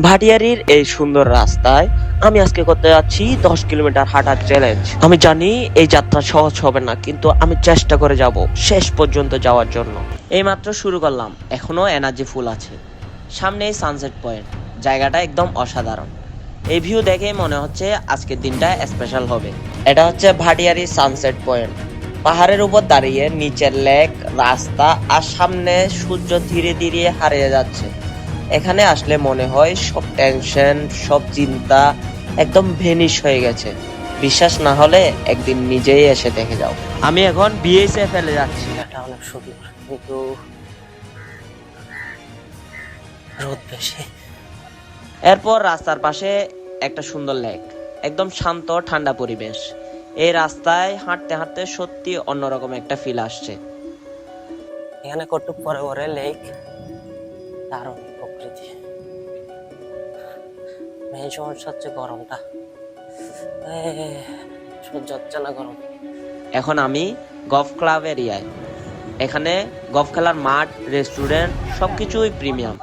ভাটিয়ারির এই সুন্দর রাস্তায় আমি আজকে করতে যাচ্ছি 10 কিলোমিটার হাঁটার চ্যালেঞ্জ। আমি জানি এই যাত্রা সহজ হবে না, কিন্তু আমি চেষ্টা করে যাব শেষ পর্যন্ত যাওয়ার জন্য। এইমাত্র শুরু করলাম, এখনো এনার্জি ফুল আছে। সামনে এই সানসেট পয়েন্ট, জায়গাটা একদম অসাধারণ। এই ভিউ দেখে মনে হচ্ছে আজকের দিনটা স্পেশাল হবে। এটা হচ্ছে ভাটিয়ারি সানসেট পয়েন্ট। পাহাড়ের উপর দাঁড়িয়ে নিচের লেক, রাস্তা আর সামনে সূর্য ধীরে ধীরে হারিয়ে যাচ্ছে। এখানে আসলে মনে হয় সব টেনশন, সব চিন্তা একদম ভেনিশ হয়ে গেছে। বিশ্বাস না হলে একদিন নিজেই এসে দেখে যাও। আমি এখন বিএসএ ফেলে যাচ্ছি। এটা অনেক সুন্দর, কিন্তু রোদ বেশি। এরপর রাস্তার পাশে একটা সুন্দর লেক, একদম শান্ত ঠান্ডা পরিবেশ। এই রাস্তায় হাঁটতে হাঁটতে সত্যি অন্যরকম একটা ফিল আসছে। এখানে কটুক পরে পরে লেক, দারুণ প্রকৃতি। মেন সমস্যা হচ্ছে গরমটা, সহ্য হচ্ছে না গরম। এখন আমি গলফ ক্লাব এরিয়ায়। এখানে গলফ খেলার মাঠ, রেস্টুরেন্ট সবকিছুই premium.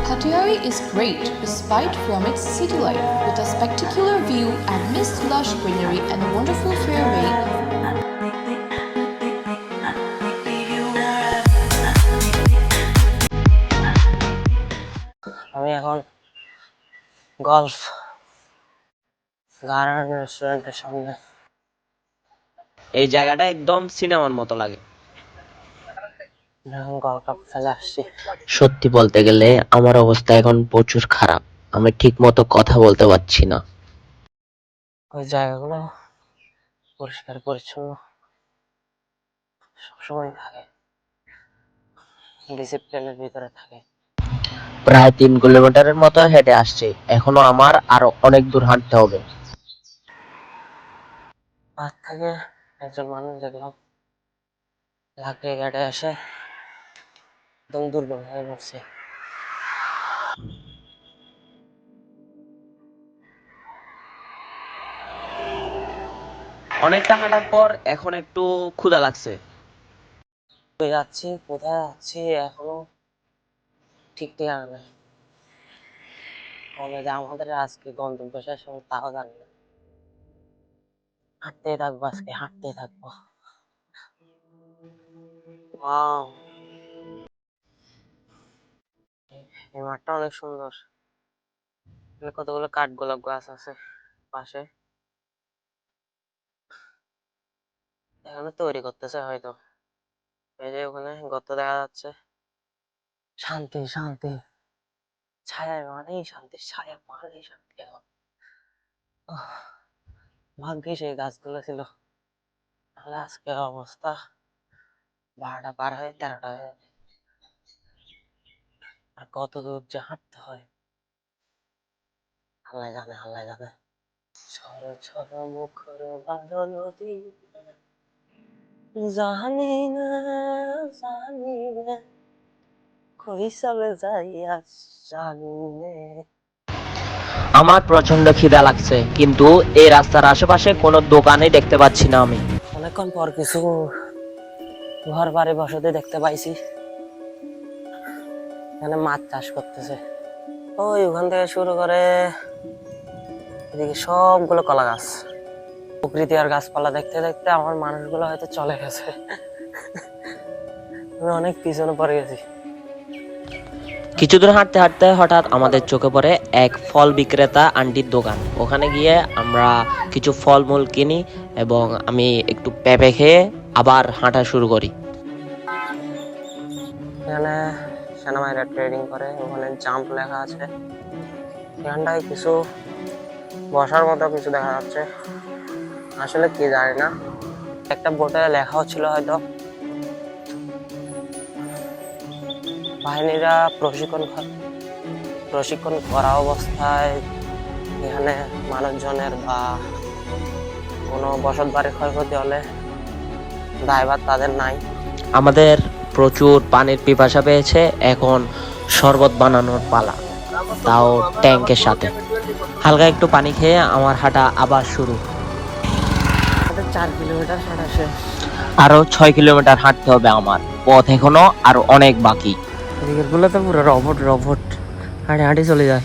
Hatyari is great despite from its city life, with a spectacular view and mist lush greenery and a wonderful fairway. আমি এখন গলফ গার্ডেন রেস্টুরেন্টের সামনে। এই জায়গাটা একদম সিনেমার মতো লাগে। গলফ কাপ ফেলে আসছি। সত্যি বলতে গেলে আমার অবস্থা এখন প্রচুর খারাপ। আমি ঠিক মতো কথা বলতে পারছি না। ওই জায়গাগুলো পরিষ্কার পরিচ্ছন্ন সবসময় থাকে, ডিসিপ্লিনের ভিতরে থাকে। প্রায় 3 কিলোমিটারের মতো হেঁটে আসছি, এখনো আমার আরো অনেক দূর হাঁটতে হবে। পাশ থেকে একজন মানুষ দেখলাম লাকড়ি গাড়ে এসে একদম দুর্বল হয়ে পড়ছে। অনেকটা হাঁটার পর এখন একটু ক্ষুধা লাগছে। যাচ্ছি, কোথায় যাচ্ছি এখনো ঠিক ঠিকানা নেই। কবে যে আমাদের আজকে গন্তব্য শেষ হবে তাও জানি না। হাঁটতেই থাকবো, আজকে হাঁটতেই থাকবো। ওয়াও, এই মাঠটা অনেক সুন্দর। কতগুলো কাঠগোলাপ গাছ আছে পাশে, এখানে তৈরি করতেছে হয়তো। এই যে ওখানে গর্ত দেখা যাচ্ছে। শান্তি শান্তি, ছায়া মানেই শান্তি, ছায়া মানেই শান্তি। এখন ভাগ্যে সেই গাছগুলো ছিল, তাহলে আজকে অবস্থা 12টা পার হয়ে 13টা হয়ে যাবে। আর কত দূর যে হাঁটতে হয় আল্লাহ জানে, আল্লাহ জানে। ছর ছর মুখর বাদলতি, জানি না জানি না কই চলে যাইয়া জানি না। আমার প্রচন্ড খিদা লাগছে, কিন্তু এই রাস্তার আশেপাশে কোনো দোকানই দেখতে পাচ্ছি না। আমি অনেকক্ষণ পর কিছু ঘর বাড়ি বসতি দেখতে পাইছি। এখানে মাছ চাষ করতেছে। ওই ওখান থেকে শুরু করে এদিকে সবগুলো কলা গাছ। প্রকৃতি আর গাছপালা দেখতে দেখতে আমার মানুষগুলো হয়তো চলে গেছে। আমি অনেক পিছনে পড়ে গেছি। কিছু দূর হাঁটতে হাঁটতে হঠাৎ আমাদের চোখে পড়ে এক ফল বিক্রেতা আন্টির দোকান। ওখানে গিয়ে আমরা কিছু ফলমূল কিনি এবং আমি একটু পেঁপে খেয়ে আবার হাঁটা শুরু করি। এখানে সেনাবাহিনীরা ট্রেডিং করে, ওখানে জাম্প লেখা আছে। এখানটায় কিছু বসার মতো কিছু দেখা যাচ্ছে, আসলে কি জানি না। একটা বোর্ডে লেখাও ছিল হয়তো। বাহিনীরা প্রশিক্ষণ করা অবস্থায় এখানে মানুষজনের বা কোনো বসত বাড়ির ক্ষয়ক্ষতি হলে দায়ভার তাদের নাই। আমাদের প্রচুর পানির পিপাসা পেয়েছে, এখন শরবত বানানোর পালা, তাও ট্যাঙ্কের সাথে। হালকা একটু পানি খেয়ে আমার হাঁটা আবার শুরু। 4 কিলোমিটার হাঁটা শেষ, আরো 6 কিলোমিটার হাঁটতে হবে আমার। পথ এখনো আর অনেক বাকি। এদিকের তো পুরো রবট হাঁটে হাঁটে চলে যায়।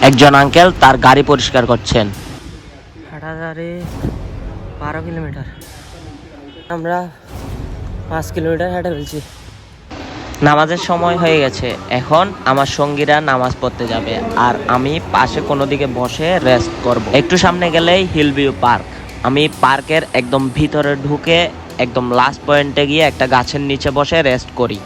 একজন আঙ্কেল তার গাড়ি পরিষ্কার করছেন। হাঁটা যারে 12 কিলোমিটার, আমরা 5 কিলোমিটার হেঁটে ফেলছি। নামাজের সময় হয়ে গেছে, এখন আমার সঙ্গীরা নামাজ পড়তে যাবে আর আমি পাশে কোনো দিকে বসে রেস্ট করব। একটু সামনে গেলেই হিল ভিউ পার্ক। আমি পার্কের একদম ভিতরে ঢুকে একদম লাস্ট পয়েন্টে গিয়ে একটা গাছের নিচে বসে রেস্ট করি।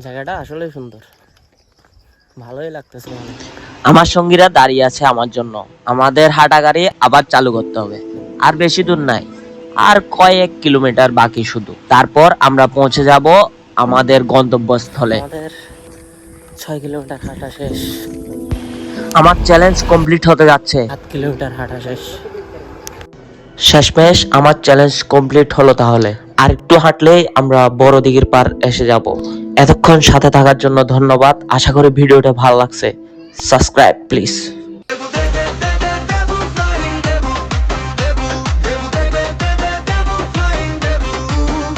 জায়গাটা আসলে সুন্দর, ভালোই লাগতেছে। আমার সঙ্গীরা দাঁড়িয়ে আছে আমার জন্য। আমাদের হাঁটা গাড়ি আবার চালু করতে হবে, আর বেশি দূর নাই, আর কয়েক কিলোমিটার বাকি শুধু। তারপর আমরা পৌঁছে যাব আমাদের গন্তব্যস্থলে। আমাদের 6 কিলোমিটার হাঁটা শেষ। আমার চ্যালেঞ্জ কমপ্লিট হতে যাচ্ছে। 7 কিলোমিটার হাঁটা শেষ। শেষমেশ আমার চ্যালেঞ্জ কমপ্লিট হলো। তাহলে আর একটু হাঁটলেই আমরা বড় দিঘির পার এসে যাব। এতক্ষণ সাথে থাকার জন্য ধন্যবাদ। আশা করি ভিডিওটা ভালো লাগছে। Subscribe please.